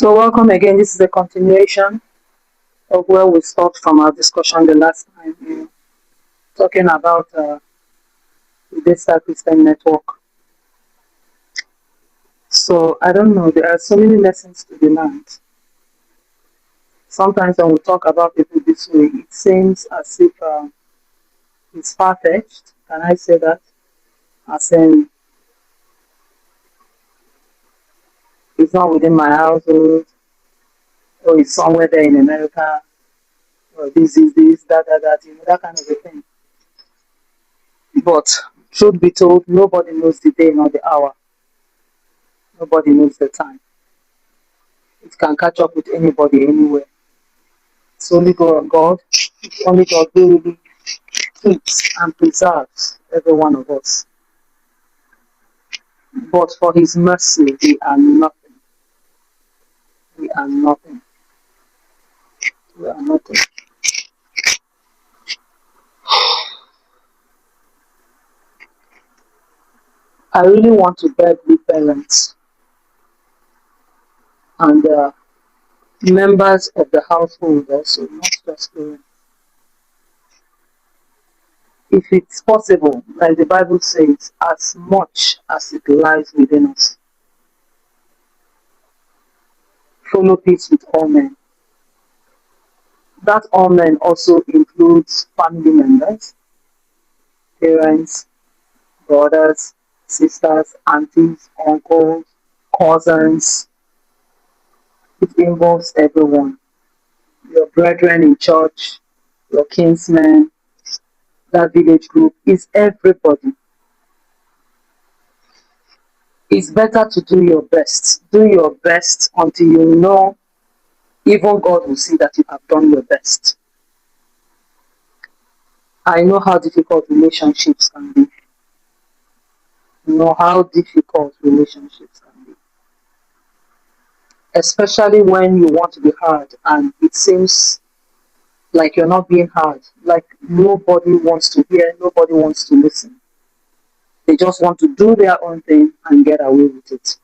So welcome again. This is a continuation of where we stopped from our discussion the last time, talking about the Digital Christian Network. So I don't know, there are so many lessons to be learned. Sometimes when we talk about people this way, it seems as if it's far-fetched. Can I say that? As in, it's not within my household, or it's somewhere there in America, or this is this, that, that kind of a thing. But truth be told, nobody knows the day nor the hour. Nobody knows the time. It can catch up with anybody anywhere. It's only God. It's only God who really keeps and preserves every one of us. But for His mercy, we are nothing. We are nothing. We are nothing. I really want to beg the parents and members of the household also, not just parents. If it's possible, like the Bible says, as much as it lies within us, follow peace with all men. That all men also includes family members, parents, brothers, sisters, aunties, uncles, cousins. It involves everyone. Your brethren in church, your kinsmen, that village group is everybody. It's better to do your best. Do your best until you know even God will see that you have done your best. I know how difficult relationships can be. You know how difficult relationships can be. Especially when you want to be heard and it seems like you're not being heard. Like nobody wants to hear, nobody wants to listen. They just want to do their own thing and get away with it.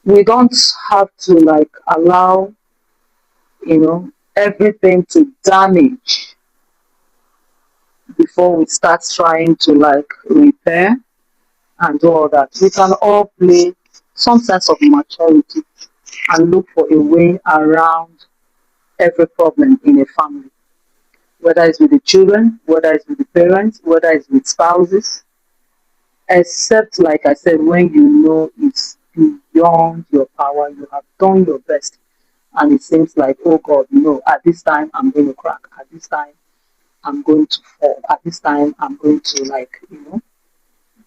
We don't have to allow, everything to damage before we start trying to repair and do all that. We can all play some sense of maturity and look for a way around every problem in a family, whether it's with the children, whether it's with the parents, whether it's with spouses, except, like I said, when you know it's beyond your power, you have done your best, and it seems like, oh God, at this time I'm going to crack, at this time I'm going to fall, at this time I'm going to,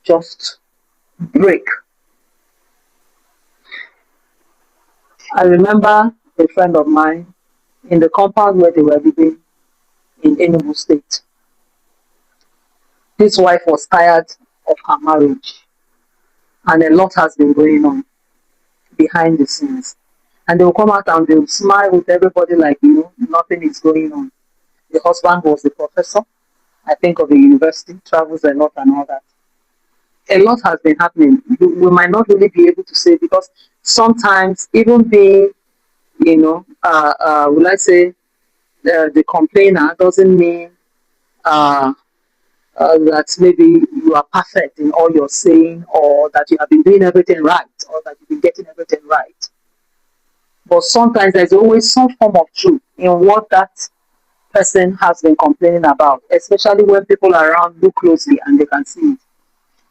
just break. I remember a friend of mine in the compound where they were living in Enugu State. This wife was tired of her marriage, and a lot has been going on behind the scenes. And they will come out and they will smile with everybody like, nothing is going on. The husband was the professor, I think, of the university, travels a lot and all that. A lot has been happening. We might not really be able to say, because sometimes even being, will I say, the complainer doesn't mean that maybe you are perfect in all you're saying, or that you have been doing everything right, or that you've been getting everything right. But sometimes there's always some form of truth in what that person has been complaining about, especially when people around look closely and they can see it.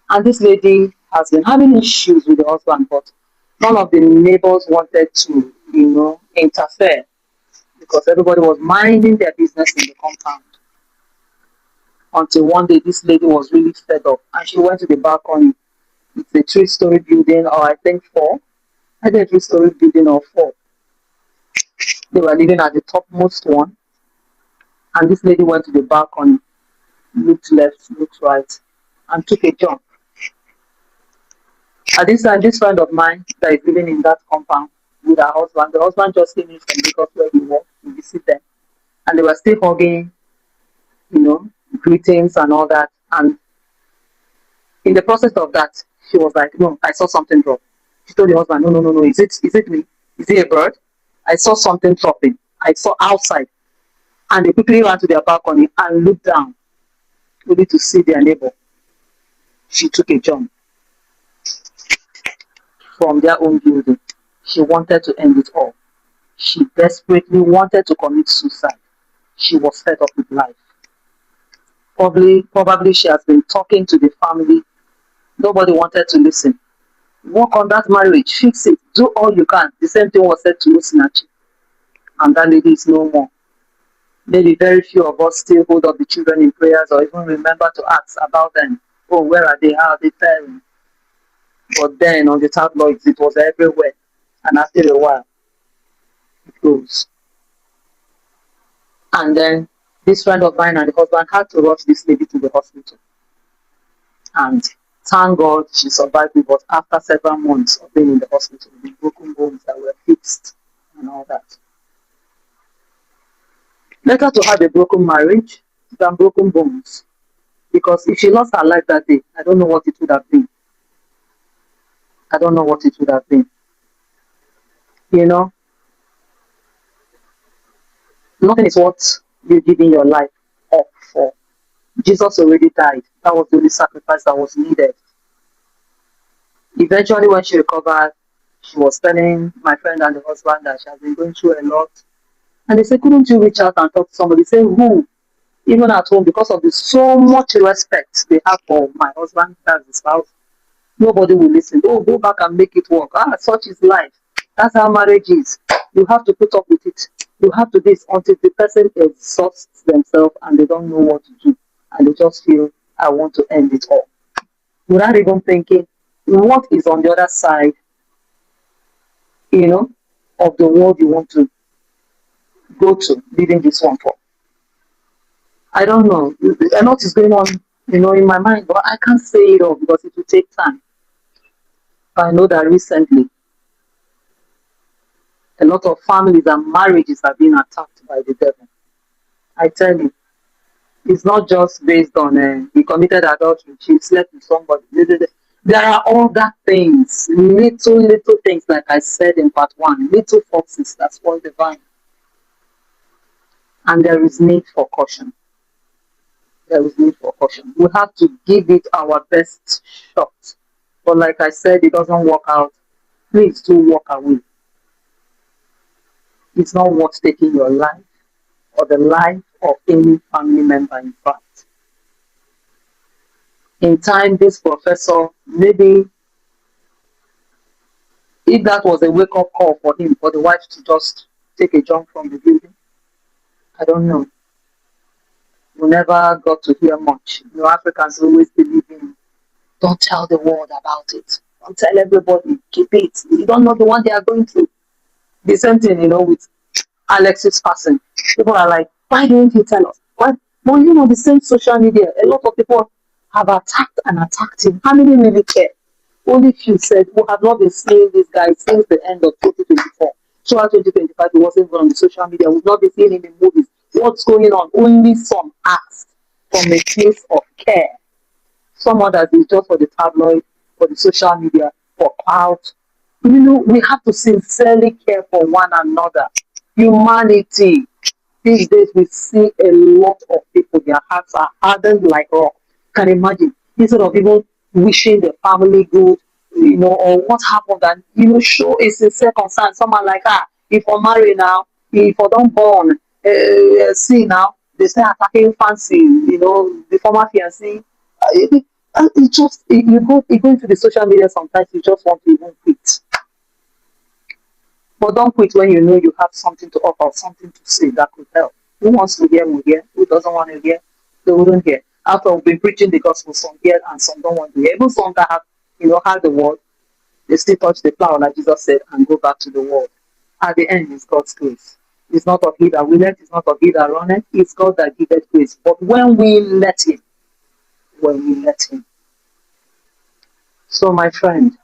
And this lady has been having issues with the husband, but none of the neighbors wanted to, interfere, because everybody was minding their business in the compound. Until one day, this lady was really fed up, and she went to the balcony. It's a 3-story building, or I think 4. I think a 3-story building or 4. They were living at the topmost one, and this lady went to the balcony, looked left, looked right, and took a jump. At this time, this friend of mine that is living in that compound with her husband, the husband just came in from Lagos where he worked to visit them, and they were still hugging, greetings and all that. And in the process of that, she was like, "No, I saw something drop." She told the husband, no, no, no, no, is it me? Is it a bird? I saw something dropping. I saw outside. And they quickly ran to their balcony and looked down, only to see their neighbor. She took a jump from their own building. She wanted to end it all. She desperately wanted to commit suicide. She was fed up with life. Probably she has been talking to the family. Nobody wanted to listen. Work on that marriage, fix it, do all you can. The same thing was said to Osinachi. And that lady is no more. Maybe very few of us still hold up the children in prayers or even remember to ask about them. Oh, where are they? How are they faring? But then on the tabloids, it was everywhere. And after a while, it goes. And then this friend of mine and the husband had to rush this lady to the hospital. And thank God she survived it, but after several months of being in the hospital with broken bones that were fixed and all that. Better to have a broken marriage than broken bones. Because if she lost her life that day, I don't know what it would have been. I don't know what it would have been. You know, nothing is worth you giving your life up for. Jesus already died. That was the only sacrifice that was needed. Eventually, when she recovered, she was telling my friend and the husband that she has been going through a lot. And they said, couldn't you reach out and talk to somebody? Say, who? Even at home, because of the so much respect they have for my husband, that's his spouse, nobody will listen. Oh, go back and make it work. Ah, such is life. That's how marriage is. You have to put up with it. You have to do this until the person exhausts themselves and they don't know what to do. And they just feel, I want to end it all. Without even thinking, what is on the other side, you know, of the world you want to go to, leaving this one for. I don't know. A lot is going on, in my mind, but I can't say it all because it will take time. But I know that recently, a lot of families and marriages are being attacked by the devil. I tell you, it's not just based on he committed adultery, she slept with somebody. There are other things, little things, like I said in part one, little foxes that spoil the vine. And there is need for caution. There is need for caution. We have to give it our best shot. But like I said, it doesn't work out. Please do walk away. It's not worth taking your life or the life of any family member, in fact. In time, this professor, maybe if that was a wake-up call for him, for the wife to just take a jump from the building, I don't know. We never got to hear much. Africans always believe in, don't tell the world about it. Don't tell everybody. Keep it. You don't know the one they are going through. The same thing, with Alex's passing. People are like, why didn't you tell us? Why? Well, the same social media, a lot of people have attacked him. How many really care? Only few said, we have not been seeing this guy since the end of 2024. Throughout 2025, he wasn't even on the social media. We've not been seeing him in movies. What's going on? Only some asked from a place of care. Some others is just for the tabloid, for the social media, for clout. We have to sincerely care for one another. Humanity. These days we see a lot of people, their hearts are hardened like rock. Can you imagine? Instead of even wishing the family good, or what happened, and show a sincere concern. Someone like, if I'm married now, if I don't born, see now, they start attacking fancy, the former fiancé. You go into the social media sometimes, you just want to even quit. But don't quit when you know you have something to offer, something to say that could help. Who wants to hear will hear. Who doesn't want to hear, they wouldn't hear. After we've been preaching the gospel, some hear and some don't want to hear. Even some that have, heard the word, they still touch the plow, like Jesus said, and go back to the world. At the end, it's God's grace. It's not of he that willeth, it's not of he that runneth, it's God that giveth grace. But when we let him. So, my friend,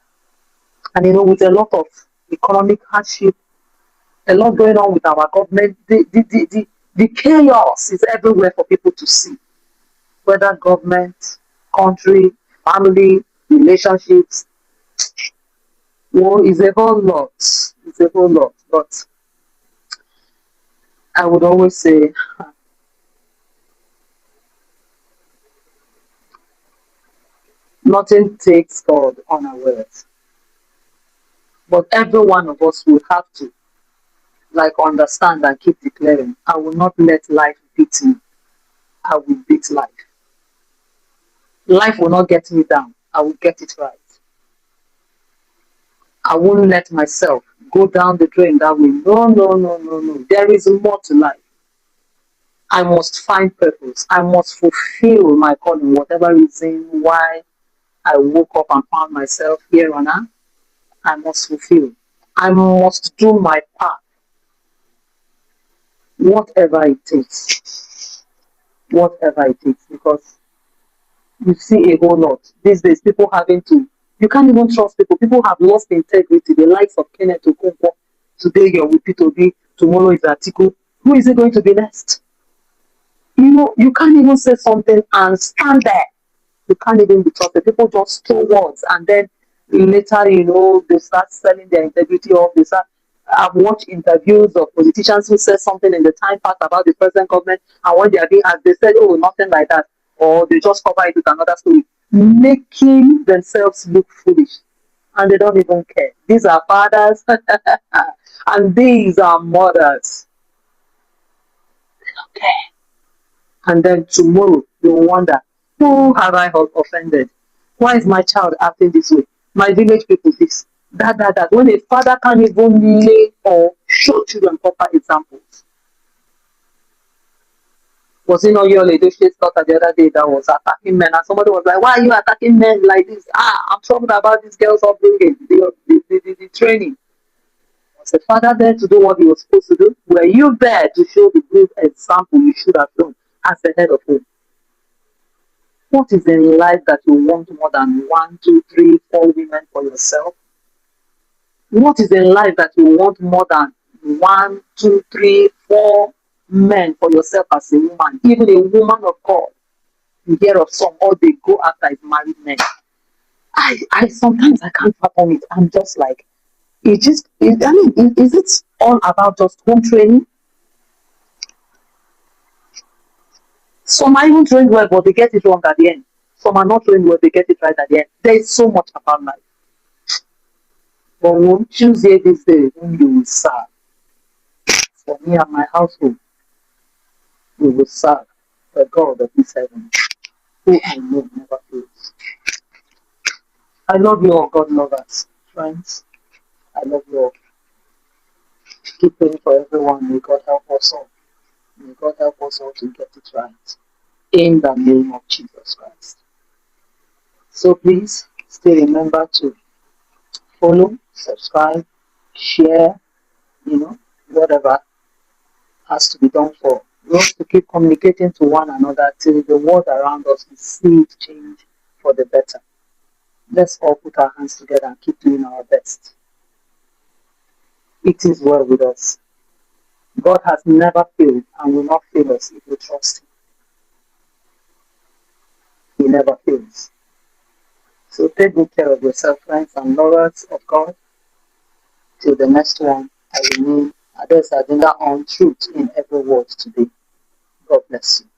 and with a lot of economic hardship, a lot going on with our government, the chaos is everywhere for people to see. Whether government, country, family, relationships. Well, it's a whole lot. It's a whole lot. But I would always say nothing takes God unawares. But every one of us will have to like understand and keep declaring, I will not let life beat me. I will beat life. Life will not get me down. I will get it right. I won't let myself go down the drain that way. No, no, no, no, no. There is more to life. I must find purpose. I must fulfill my calling, whatever reason why I woke up and found myself here on earth. I must fulfill. I must do my part, whatever it takes. Whatever it takes. Because you see a whole lot. These days, people having to, you can't even trust people. People have lost integrity. The likes of Kenneth Okonkwo. Today you're with P2B, tomorrow is Atiku. Who is it going to be next? You know, you can't even say something and stand there. You can't even be trusted. People just throw words and then later, you know, they start selling their integrity off. They start, I've watched interviews of politicians who said something in the time past about the present government, and when they are being asked, they said, oh, nothing like that. Or they just cover it with another story, making themselves look foolish. And they don't even care. These are fathers and these are mothers. They don't care. And then tomorrow you will wonder, who have I offended? Why is my child acting this way? My village people this, that. When a father can't even lay or show children proper examples. Was it not your lady daughter the other day that was attacking men? And somebody was like, why are you attacking men like this? I'm talking about this girl's upbringing, the training. Was the father there to do what he was supposed to do? Were you there to show the good example you should have done as the head of home? What is in life that you want more than 1, 2, 3, 4 women for yourself? What is in life that you want more than 1, 2, 3, 4 men for yourself as a woman? Even a woman of God, you hear of some, all they go after is married men. I sometimes I can't fathom it. I'm just like, is it all about just home training? Some are even trained well, but they get it wrong at the end. Some are not trained well, they get it right at the end. There is so much about life. But won't you say this day whom you will serve? For me and my household, we will serve the God of this heaven, who I know never fails. I love you all, God lovers, friends. I love you all. Keep praying for everyone. May God help us all. May God help us all to get it right. In the name of Jesus Christ. So please still remember to follow, subscribe, share, whatever has to be done for us to keep communicating to one another till the world around us will see it change for the better. Let's all put our hands together and keep doing our best. It is well with us. God has never failed and will not fail us if we trust Him. He never fails. So take good care of yourself, friends and lovers of God. Till the next one, I remain Adesa Adinda on truth in every word today. God bless you.